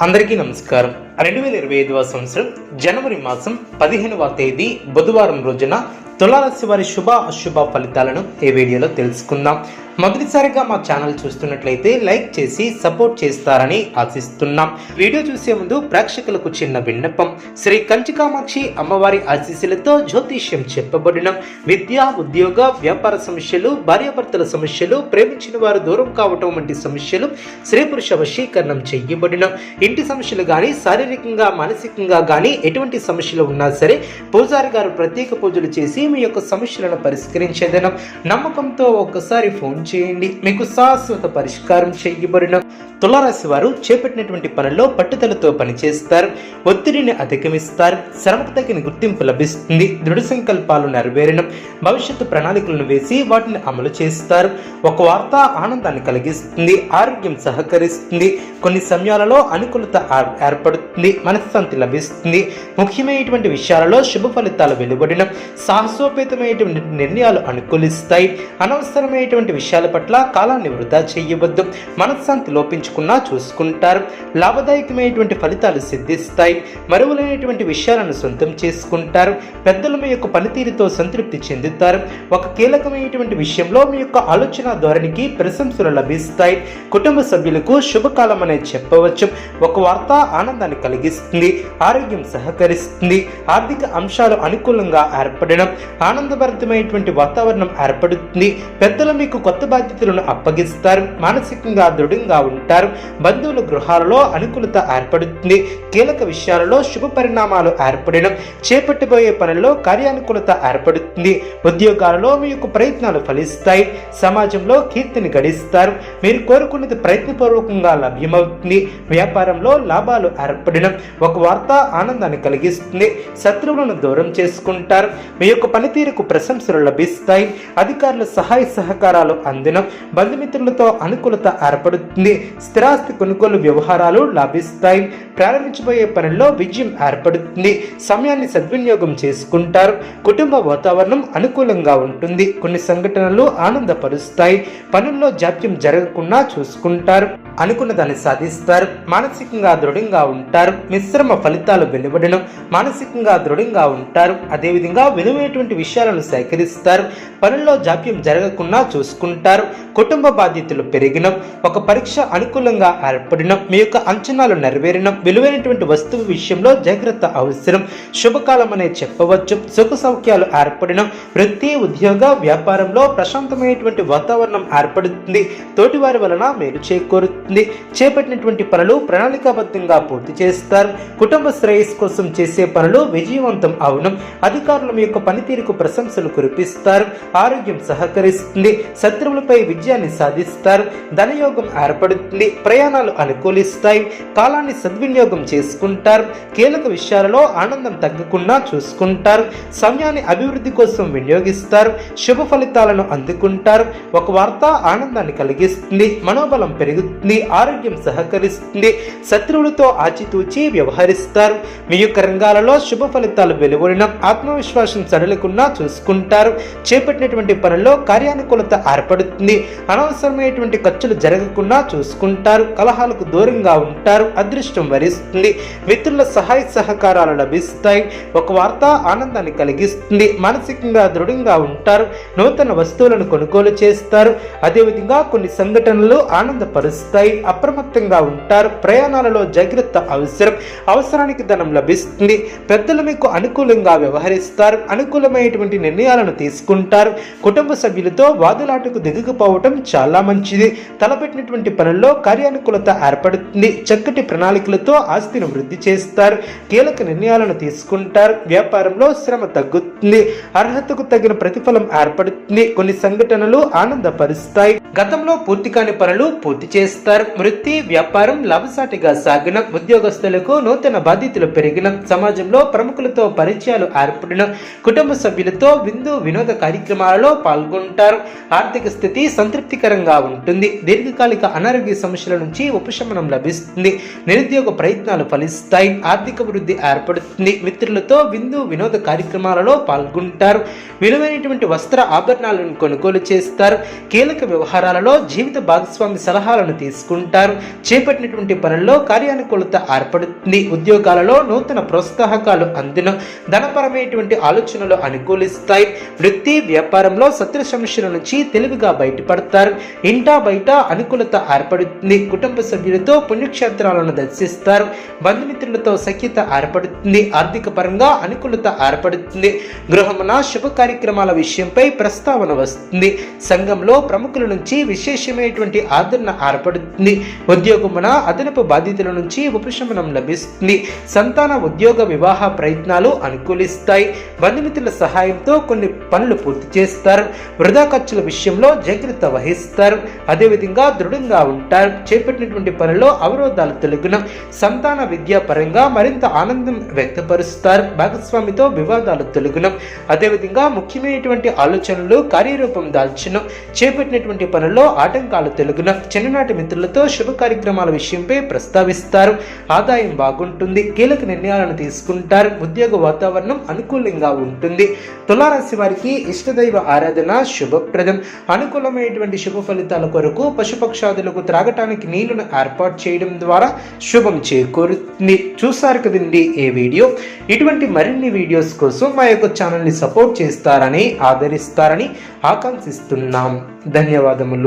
అందరికీ నమస్కారం. 2025వ సంవత్సరం జనవరి మాసం 15వ తేదీ బుధవారం రోజున తులారాశి వారి శుభ అశుభ ఫలితాలను ఈ వీడియోలో తెలుసుకుందాం. మొదటిసారిగా మా ఛానల్ చూస్తున్నట్లయితే లైక్ చేసి సపోర్ట్ చేస్తారని ఆశిస్తున్నాం. వీడియో చూసే ముందు ప్రేక్షకులకు చిన్న విన్నపం. శ్రీ కంచికామాక్షి అమ్మవారి ఆశీస్సులతో జ్యోతిష్యం చెప్పబడిన విద్య, ఉద్యోగ, వ్యాపార సమస్యలు, భార్యాభర్తల సమస్యలు, ప్రేమించిన వారు దూరం కావటం వంటి సమస్యలు, స్త్రీ పురుష వశీకరణం చేయబడిన ఇంటి సమస్యలు కానీ, శారీరకంగా మానసికంగా కానీ ఎటువంటి సమస్యలు ఉన్నా సరే పూజారి గారు ప్రత్యేక పూజలు చేసి మీ యొక్క సమస్యలను పరిష్కరించేదనం. నమ్మకంతో ఒక్కసారి ఫోన్ చేయండి, మీకు శాశ్వత పరిష్కారం చేయబడిన. తులారాశి వారు చేపట్టినటువంటి పనుల్లో పట్టుదలతో పనిచేస్తారు, ఒత్తిడిని అధిగమిస్తారు, శ్రమకు తగిన గుర్తింపు లభిస్తుంది, దృఢ సంకల్పాలు నెరవేరడం, భవిష్యత్తు ప్రణాళికలను వేసి వాటిని అమలు చేస్తారు. ఒక వార్త ఆనందాన్ని కలిగిస్తుంది, ఆరోగ్యం సహకరిస్తుంది, కొన్ని సమయాలలో అనుకూలత ఏర్పడుతుంది, మనశ్శాంతి లభిస్తుంది, ముఖ్యమైనటువంటి విషయాలలో శుభ ఫలితాలు వెలువడిన, సాహసోపేతమైనటువంటి నిర్ణయాలు అనుకూలిస్తాయి. అనవసరమైనటువంటి విషయాల పట్ల కాలాన్ని వృధా చేయవద్దు. మనశ్శాంతి లోపించుకున్నా చూసుకుంటారు. లాభదాయకమైనటువంటి ఫలితాలు సిద్ధిస్తాయి. మరువులైనటువంటి విషయాలను సొంతం చేసుకుంటారు. పెద్దల మీ యొక్క పనితీరుతో సంతృప్తి చెందుతారు. ఒక కీలకమైనటువంటి విషయంలో మీ యొక్క ఆలోచన ధోరణికి ప్రశంసలు లభిస్తాయి. కుటుంబ సభ్యులకు శుభకాలం అనేది చెప్పవచ్చు. ఒక వార్త ఆనందాన్ని కలిగిస్తుంది, ఆరోగ్యం సహకరిస్తుంది, ఆర్థిక అంశాలు అనుకూలంగా ఏర్పడడం, ఆనందభరితమైనటువంటి వాతావరణం ఏర్పడుతుంది. పెద్దలు మీకు కొత్త బాధ్యతలను అప్పగిస్తారు. మానసికంగా దృఢంగా ఉంటారు. బంధువుల గృహాలలో అనుకూలత ఏర్పడుతుంది. కీలక విషయాలలో శుభ పరిణామాలు ఏర్పడడం, చేపట్టబోయే పనుల్లో కార్యానుకూలత ఏర్పడుతుంది. ఉద్యోగాలలో మీ యొక్క ప్రయత్నాలు ఫలిస్తాయి. సమాజంలో కీర్తిని గడిస్తారు. మీరు కోరుకున్నది ప్రయత్నపూర్వకంగా లభ్యమవుతుంది. వ్యాపారంలో లాభాలు ఏర్పడడం, ఒక వార్త ఆనందాన్ని కలిగిస్తుంది. శత్రువులను దూరం చేసుకుంటారు. మీ యొక్క పనితీరుకు ప్రశంసలు లభిస్తాయి. అధికారుల సహాయ సహకారాలు అందినం, బంధుమిత్రులతో అనుకూలత ఏర్పడుతుంది. స్థిరాస్తి కొనుగోలు వ్యవహారాలు లాభిస్తాయి. ప్రారంభించబోయే పనుల్లో విజయం ఏర్పడుతుంది. సమయాన్ని సద్వినియోగం చేసుకుంటారు. కుటుంబ వాతావరణం అనుకూలంగా ఉంటుంది. కొన్ని సంఘటనలు ఆనందపరుస్తాయి. పనుల్లో జాప్యం జరగకుండా చూసుకుంటారు. అనుకున్న దాన్ని సాధిస్తారు. మానసికంగా దృఢంగా ఉంటారు. మిశ్రమ ఫలితాలు వెలువడడం, మానసికంగా దృఢంగా ఉంటారు. అదేవిధంగా విలువైనటువంటి విషయాలను సేకరిస్తారు. పనుల్లో జాప్యం జరగకుండా చూసుకుంటారు. కుటుంబ బాధ్యతలు పెరిగినం, ఒక పరీక్ష అనుకూలంగా ఏర్పడినం, మీ యొక్క అంచనాలు నెరవేరినం, విలువైనటువంటి వస్తువు విషయంలో జాగ్రత్త అవసరం. శుభకాలం అనే చెప్పవచ్చు. సుఖ సౌఖ్యాలు ఏర్పడినం, వృత్తి, ఉద్యోగ, వ్యాపారంలో ప్రశాంతమైనటువంటి వాతావరణం ఏర్పడుతుంది. తోటివారి వలన మేలు చేకూరుతుంది. చేపట్టినటువంటి పనులు ప్రణాళికాబద్ధంగా పూర్తి చేస్తారు. కుటుంబ శ్రేయస్సు కోసం చేసే పనులు విజయవంతం అవును. అధికారులు మీ యొక్క పనితీరుకు ప్రశంసలు కురిపిస్తారు. ఆరోగ్యం సహకరిస్తుంది. శత్రువులపై విజయాన్ని సాధిస్తారు. ధనయోగం ఏర్పడుతుంది. ప్రయాణాలు అనుకూలిస్తాయి. కాలాన్ని సద్వినియోగం చేసుకుంటారు. కీలక విషయాలలో ఆనందం తగ్గకుండా చూసుకుంటారు. సమయాన్ని అభివృద్ధి కోసం వినియోగిస్తారు. శుభ ఫలితాలను అందుకుంటారు. ఒక వార్త ఆనందాన్ని కలిగిస్తుంది. మనోబలం పెరుగుతుంది. ఆరోగ్యం సహకరిస్తుంది. శత్రువులతో ఆచితూచి వ్యవహరిస్తారు. మీ యొక్క రంగాలలో శుభ ఫలితాలు వెలువడిన, ఆత్మవిశ్వాసం సడలకుండా చూసుకుంటారు. చేపట్టినటువంటి పనుల్లో కార్యానుకూలత ఏర్పడుతుంది. అనవసరమైనటువంటి ఖర్చులు జరగకుండా చూసుకుంటారు. కలహాలకు దూరంగా ఉంటారు. అదృష్టం వరిస్తుంది. మిత్రుల సహాయ సహకారాలు లభిస్తాయి. ఒక వార్త ఆనందాన్ని కలిగిస్తుంది. మానసికంగా దృఢంగా ఉంటారు. నూతన వస్తువులను కొనుగోలు చేస్తారు. అదేవిధంగా కొన్ని సంఘటనలు ఆనందపరుస్తాయి. అప్రమత్తంగా ఉంటారు. ప్రయాణాలలో జాగ్రత్త అవసరం. అవసరానికి ధనం లభిస్తుంది. పెద్దలు మీకు అనుకూలంగా వ్యవహరిస్తారు. అనుకూలమైనటువంటి నిర్ణయాలను తీసుకుంటారు. కుటుంబ సభ్యులతో వాదులాటకు దిగకపోవటం చాలా మంచిది. తలపెట్టినటువంటి పనుల్లో కార్యానుకూలత ఏర్పడుతుంది. చక్కటి ప్రణాళికలతో ఆస్తిని వృద్ధి చేస్తారు. కీలక నిర్ణయాలను తీసుకుంటారు. వ్యాపారంలో శ్రమ తగ్గుతుంది. అర్హతకు తగిన ప్రతిఫలం ఏర్పడుతుంది. కొన్ని సంఘటనలు ఆనందపరుస్తాయి. గతంలో పూర్తి కాని పనులు పూర్తి చేస్తారు. వృత్తి, వ్యాపారం లాభసాటిగా సాగిన, ఉద్యోగస్తులకు నూతన బాధ్యతలు పెరిగిన, సమాజంలో ప్రముఖులతో పరిచయాలు ఏర్పడిన, కుటుంబ సభ్యులతో విందు వినోద కార్యక్రమాలలో పాల్గొంటారు. ఆర్థిక స్థితి సంతృప్తికరంగా ఉంటుంది. దీర్ఘకాలిక అనారోగ్య సమస్యల నుంచి ఉపశమనం లభిస్తుంది. నిరుద్యోగ ప్రయత్నాలు ఫలిస్తాయి. ఆర్థిక వృద్ధి ఏర్పడుతుంది. మిత్రులతో విందు వినోద కార్యక్రమాలలో పాల్గొంటారు. విలువైనటువంటి వస్త్ర ఆభరణాలను కొనుగోలు చేస్తారు. కీలక వ్యవహారాలలో జీవిత భాగస్వామి సలహాలను తీసుకుంటారు. చేపట్టినటువంటి పనుల్లో కార్యానుకూలత ఏర్పడుతుంది. ఉద్యోగాలలో నూతన ప్రోత్సాహకాలు అందిన ధనపరమైనటువంటి ఆలోచనలు అనుకూలిస్తాయి. వృత్తి వ్యాపారంలో శత్రు సమస్యల నుంచి తెలివిగా బయటపడతారు. ఇంటా బయట అనుకూలత ఏర్పడుతుంది. కుటుంబ సభ్యులతో పుణ్యక్షేత్రాలను దర్శిస్తారు. బంధుమిత్రులతో సఖ్యత ఏర్పడుతుంది. ఆర్థిక పరంగా అనుకూలత ఏర్పడుతుంది. గృహమున శుభ కార్యక్రమాల విషయంపై ప్రస్తావన వస్తుంది. సంఘంలో ప్రముఖుల నుంచి విశేషమైనటువంటి ఆదరణ ఏర్పడుతుంది. ఉద్యోగమున అదనపు బాధ్యతల నుంచి ఉపశమనం లభిస్తుంది. సంతాన ఉద్యోగ వివాహ ప్రయత్నాలు అనుకూలిస్తాయి. బంధుమిత్రుల సహాయంతో కొన్ని పనులు పూర్తి చేస్తారు. వృధా ఖర్చుల విషయంలో జాగ్రత్త వహిస్తారు. అదేవిధంగా దృఢంగా ఉంటారు. చేపట్టినటువంటి పనుల్లో అవరోధాలు తొలగిన సంతాన విద్యా పరంగా మరింత ఆనందం వ్యక్తపరుస్తారు. భాగస్వామితో వివాదాలు తొలగిన అదేవిధంగా ముఖ్యమైనటువంటి ఆలోచనలు కార్యరూపం దాల్చిన చేపట్టినటువంటి పనుల్లో ఆటంకాలు తొలగిన చిన్ననాటి మిత్రులతో శుభ కార్యక్రమాల విషయంపై ప్రస్తావిస్తారు. ఆదాయం బాగుంటుంది. కీలక నిర్ణయాలను తీసుకుంటారు. ఉద్యోగ వాతావరణం అనుకూలంగా ఉంటుంది. తులారాశి వారికి ఇష్టదైవ ఆరాధన శుభప్రదం. అనుకూలమైనటువంటి శుభ ఫలితాల కొరకు పశుపక్షాదులకు త్రాగటానికి నీళ్లను ఏర్పాటు చేయడం ద్వారా శుభం చేకూరుతుంది. చూసారు కదండి ఈ వీడియో. ఇటువంటి మరిన్ని వీడియోస్ కోసం మా యొక్క ఛానల్ని సపోర్ట్ చేస్తారని ఆదరిస్తారని ఆకాంక్షిస్తున్నాం. ధన్యవాదములు.